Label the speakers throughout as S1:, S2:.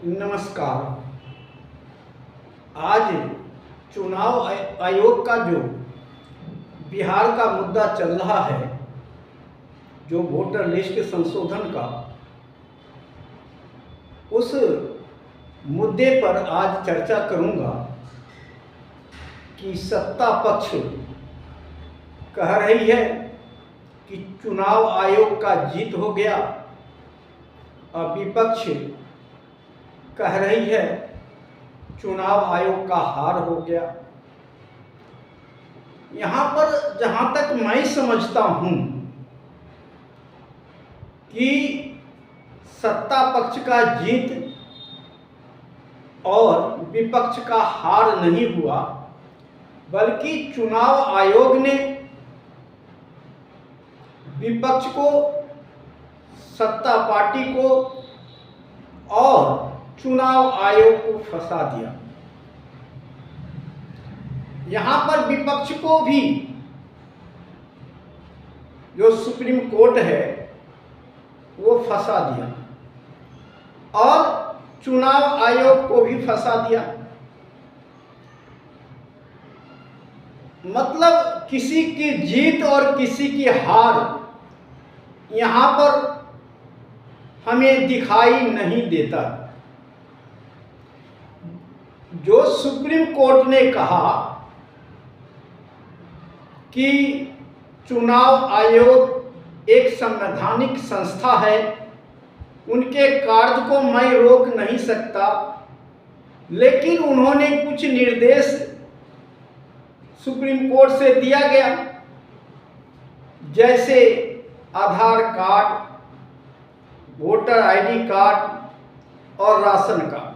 S1: नमस्कार। आज चुनाव आयोग का जो बिहार का मुद्दा चल रहा है, जो वोटर लिस्ट संशोधन का, उस मुद्दे पर आज चर्चा करूंगा कि सत्ता पक्ष कह रही है कि चुनाव आयोग का जीत हो गया और विपक्ष कह रही है चुनाव आयोग का हार हो गया। यहाँ पर जहाँ तक मैं समझता हूँ कि सत्ता पक्ष का जीत और विपक्ष का हार नहीं हुआ, बल्कि चुनाव आयोग ने विपक्ष को, सत्ता पार्टी को और चुनाव आयोग को फंसा दिया। यहाँ पर विपक्ष को भी, जो सुप्रीम कोर्ट है, वो फंसा दिया और चुनाव आयोग को भी फंसा दिया। मतलब किसी की जीत और किसी की हार यहाँ पर हमें दिखाई नहीं देता। जो सुप्रीम कोर्ट ने कहा कि चुनाव आयोग एक संवैधानिक संस्था है, उनके कार्य को मैं रोक नहीं सकता, लेकिन उन्होंने कुछ निर्देश सुप्रीम कोर्ट से दिया गया, जैसे आधार कार्ड, वोटर आईडी कार्ड और राशन कार्ड।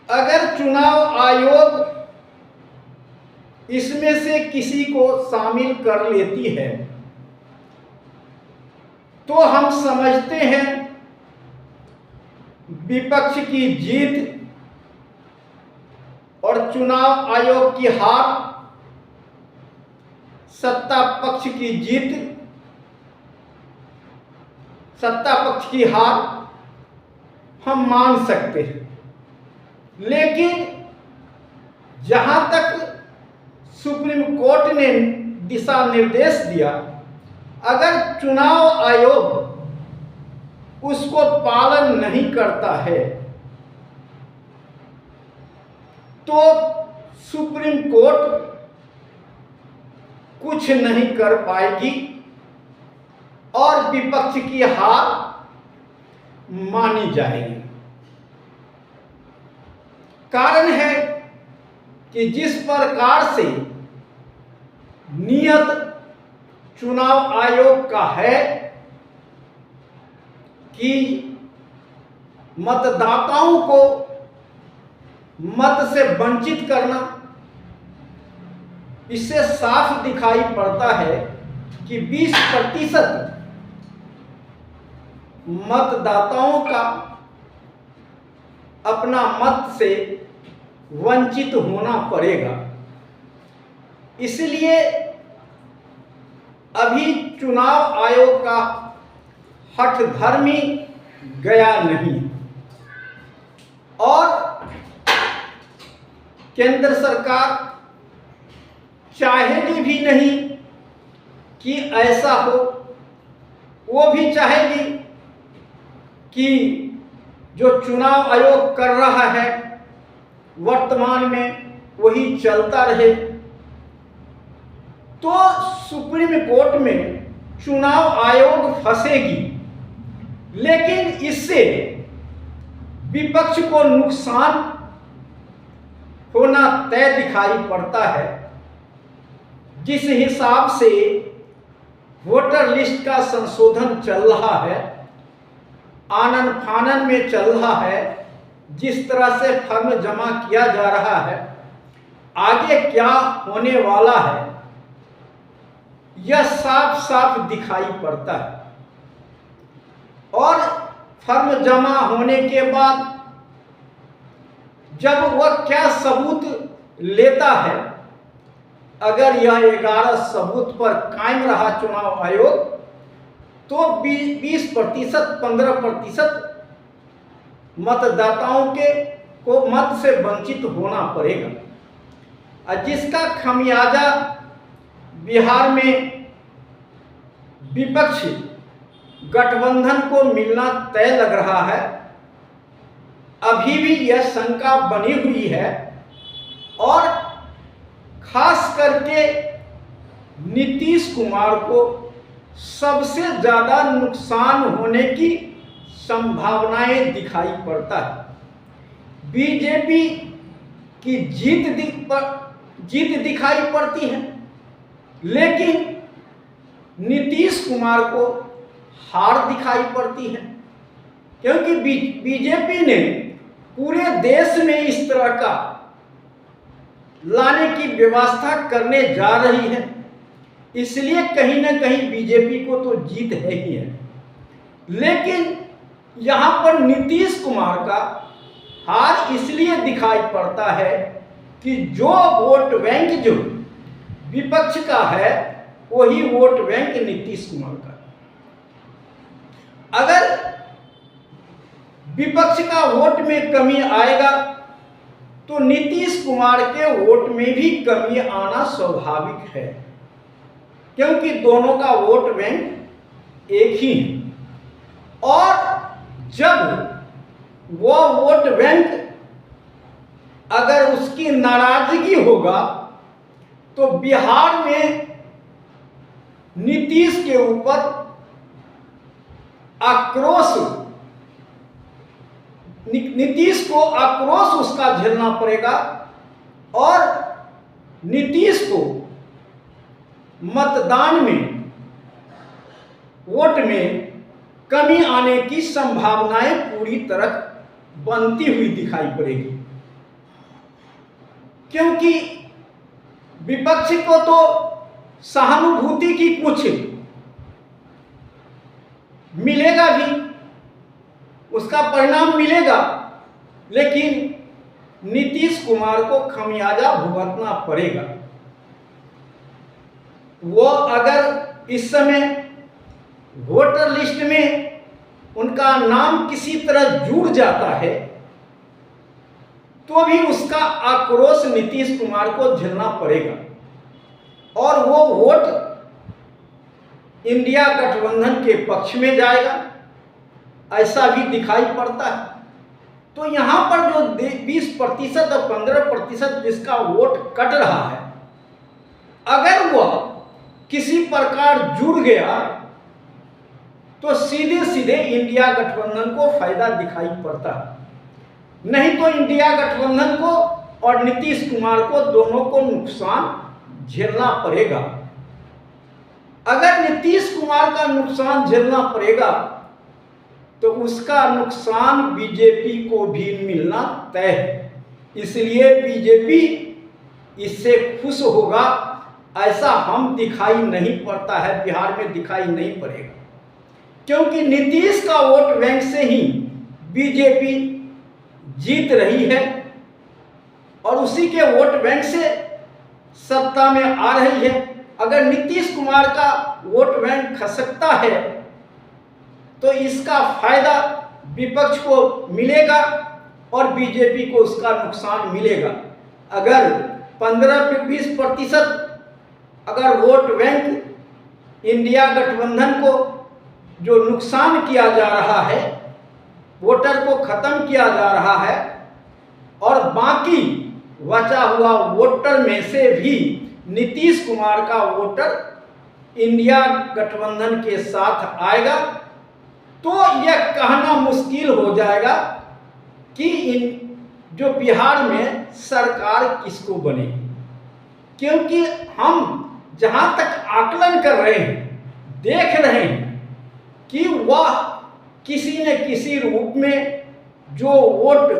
S1: अगर चुनाव आयोग इसमें से किसी को शामिल कर लेती है तो हम समझते हैं विपक्ष की जीत और चुनाव आयोग की हार, सत्ता पक्ष की जीत, सत्ता पक्ष की हार हम मान सकते हैं। लेकिन जहां तक सुप्रीम कोर्ट ने दिशा निर्देश दिया, अगर चुनाव आयोग उसको पालन नहीं करता है तो सुप्रीम कोर्ट कुछ नहीं कर पाएगी और विपक्ष की हार मानी जाएगी। कारण है कि जिस प्रकार से नियत चुनाव आयोग का है कि मतदाताओं को मत से वंचित करना, इससे साफ दिखाई पड़ता है कि 20% मतदाताओं का अपना मत से वंचित होना पड़ेगा। इसलिए अभी चुनाव आयोग का हठधर्मी गया नहीं और केंद्र सरकार चाहेगी भी नहीं कि ऐसा हो। वो भी चाहेगी कि जो चुनाव आयोग कर रहा है वर्तमान में वही चलता रहे। तो सुप्रीम कोर्ट में चुनाव आयोग फंसेगी, लेकिन इससे विपक्ष को नुकसान होना तय दिखाई पड़ता है। जिस हिसाब से वोटर लिस्ट का संशोधन चल रहा है, आनन फानन में चल रहा है, जिस तरह से फर्म जमा किया जा रहा है, आगे क्या होने वाला है यह साफ साफ दिखाई पड़ता है। और फर्म जमा होने के बाद जब वह क्या सबूत लेता है, अगर यह 11 सबूत पर कायम रहा चुनाव आयोग तो 20%, 15% मतदाताओं के को मत से वंचित होना पड़ेगा। और जिसका खमियाजा बिहार में विपक्ष गठबंधन को मिलना तय लग रहा है। अभी भी यह शंका बनी हुई है और खास करके नीतीश कुमार को सबसे ज्यादा नुकसान होने की संभावनाएं दिखाई पड़ता है। बीजेपी की जीत दिखाई पड़ती है, लेकिन नीतीश कुमार को हार दिखाई पड़ती है, क्योंकि बीजेपी ने पूरे देश में इस तरह का लाने की व्यवस्था करने जा रही है, इसलिए कहीं ना कहीं बीजेपी को तो जीत है ही है। लेकिन यहाँ पर नीतीश कुमार का हार इसलिए दिखाई पड़ता है कि जो वोट बैंक जो विपक्ष का है वही वोट बैंक नीतीश कुमार का। अगर विपक्ष का वोट में कमी आएगा तो नीतीश कुमार के वोट में भी कमी आना स्वाभाविक है, क्योंकि दोनों का वोट बैंक एक ही है। और जब वह वोट बैंक अगर उसकी नाराजगी होगा तो बिहार में नीतीश के ऊपर आक्रोश, नीतीश को आक्रोश उसका झेलना पड़ेगा और नीतीश को मतदान में वोट में कमी आने की संभावनाएं पूरी तरह बनती हुई दिखाई पड़ेगी, क्योंकि विपक्ष को तो सहानुभूति की कुछ मिलेगा भी, उसका परिणाम मिलेगा, लेकिन नीतीश कुमार को खमियाजा भुगतना पड़ेगा। वो अगर इस समय वोटर लिस्ट में उनका नाम किसी तरह जुड़ जाता है तो भी उसका आक्रोश नीतीश कुमार को झेलना पड़ेगा और वो वोट इंडिया गठबंधन के पक्ष में जाएगा, ऐसा भी दिखाई पड़ता है। तो यहाँ पर जो 20% और 15% जिसका वोट कट रहा है, अगर वह किसी प्रकार जुड़ गया तो सीधे सीधे इंडिया गठबंधन को फायदा दिखाई पड़ता है। नहीं तो इंडिया गठबंधन को और नीतीश कुमार को दोनों को नुकसान झेलना पड़ेगा। अगर नीतीश कुमार का नुकसान झेलना पड़ेगा तो उसका नुकसान बीजेपी को भी मिलना तय है। इसलिए बीजेपी इससे खुश होगा ऐसा हम दिखाई नहीं पड़ता है, बिहार में दिखाई नहीं पड़ेगा, क्योंकि नीतीश का वोट बैंक से ही बीजेपी जीत रही है और उसी के वोट बैंक से सत्ता में आ रही है। अगर नीतीश कुमार का वोट बैंक खसकता है तो इसका फायदा विपक्ष को मिलेगा और बीजेपी को उसका नुकसान मिलेगा। अगर 15-20% अगर वोट बैंक इंडिया गठबंधन को जो नुकसान किया जा रहा है, वोटर को खत्म किया जा रहा है, और बाकी बचा हुआ वोटर में से भी नीतीश कुमार का वोटर इंडिया गठबंधन के साथ आएगा, तो यह कहना मुश्किल हो जाएगा कि जो बिहार में सरकार किसको बनेगी, क्योंकि हम जहां तक आकलन कर रहे हैं, देख रहे हैं कि वह किसी न किसी रूप में जो वोट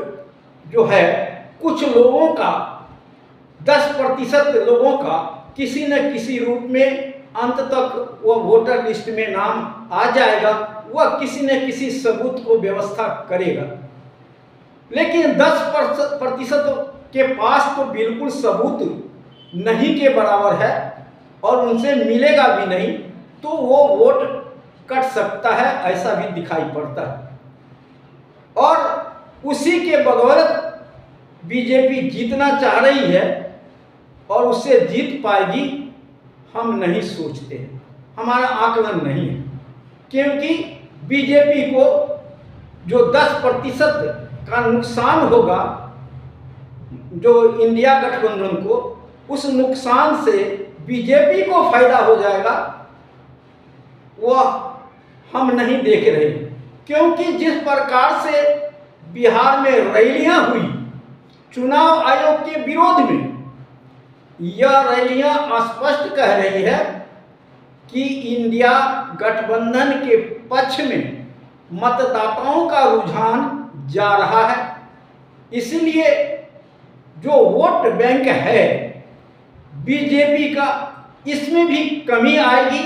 S1: जो है कुछ लोगों का 10% लोगों का किसी न किसी रूप में अंत तक वह वोटर लिस्ट में नाम आ जाएगा, वह किसी न किसी सबूत को व्यवस्था करेगा। लेकिन 10% के पास तो बिल्कुल सबूत नहीं के बराबर है और उनसे मिलेगा भी नहीं, तो वो वोट कट सकता है, ऐसा भी दिखाई पड़ता है। और उसी के बदौलत बीजेपी जीतना चाह रही है और उससे जीत पाएगी हम नहीं सोचते, हमारा आकलन नहीं है। क्योंकि बीजेपी को जो 10% का नुकसान होगा, जो इंडिया गठबंधन को, उस नुकसान से बीजेपी को फायदा हो जाएगा, वह हम नहीं देख रहे। क्योंकि जिस प्रकार से बिहार में रैलियां हुई चुनाव आयोग के विरोध में, यह रैलियां स्पष्ट कह रही है कि इंडिया गठबंधन के पक्ष में मतदाताओं का रुझान जा रहा है। इसलिए जो वोट बैंक है बीजेपी का, इसमें भी कमी आएगी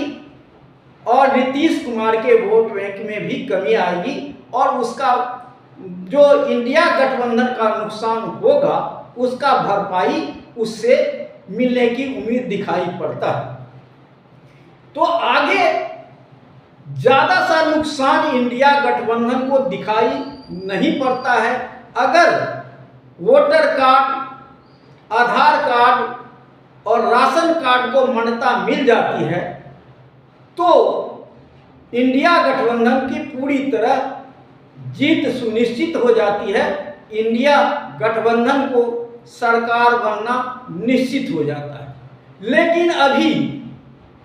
S1: और नीतीश कुमार के वोट बैंक में भी कमी आएगी और उसका जो इंडिया गठबंधन का नुकसान होगा उसका भरपाई उससे मिलने की उम्मीद दिखाई पड़ता है। तो आगे ज्यादा सा नुकसान इंडिया गठबंधन को दिखाई नहीं पड़ता है। अगर वोटर कार्ड, आधार कार्ड और राशन कार्ड को मान्यता मिल जाती है तो इंडिया गठबंधन की पूरी तरह जीत सुनिश्चित हो जाती है। इंडिया गठबंधन को सरकार बनना निश्चित हो जाता है। लेकिन अभी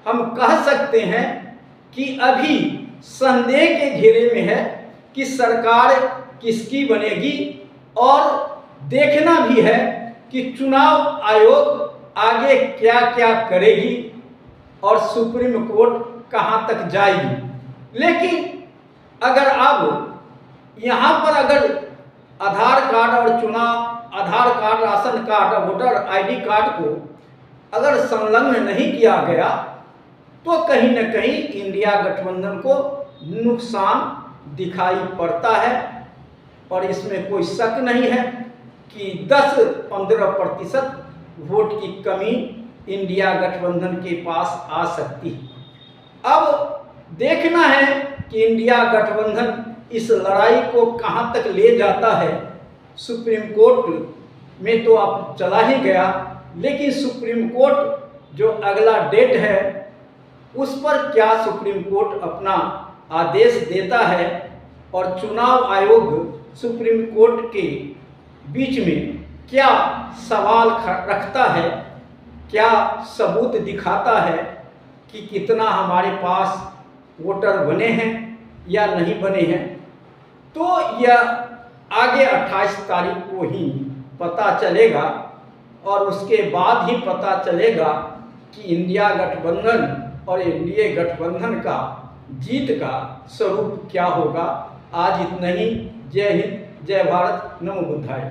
S1: हम कह सकते हैं कि अभी संदेह के घेरे में है कि सरकार किसकी बनेगी और देखना भी है कि चुनाव आयोग आगे क्या क्या करेगी और सुप्रीम कोर्ट कहां तक जाएगी। लेकिन अगर अब यहाँ पर अगर आधार कार्ड और आधार कार्ड, राशन कार्ड और वोटर आईडी कार्ड को अगर संलग्न नहीं किया गया तो कहीं न कहीं इंडिया गठबंधन को नुकसान दिखाई पड़ता है। और इसमें कोई शक नहीं है कि 10-15% वोट की कमी इंडिया गठबंधन के पास आ सकती है। अब देखना है कि इंडिया गठबंधन इस लड़ाई को कहां तक ले जाता है। सुप्रीम कोर्ट में तो अब चला ही गया, लेकिन सुप्रीम कोर्ट जो अगला डेट है उस पर क्या सुप्रीम कोर्ट अपना आदेश देता है और चुनाव आयोग सुप्रीम कोर्ट के बीच में क्या सवाल रखता है, क्या सबूत दिखाता है कि कितना हमारे पास वोटर बने हैं या नहीं बने हैं, तो यह आगे 28 तारीख को ही पता चलेगा। और उसके बाद ही पता चलेगा कि इंडिया गठबंधन और एनडीए गठबंधन का जीत का स्वरूप क्या होगा। आज इतना ही। जय हिंद, जय भारत, नमो बुद्धाय।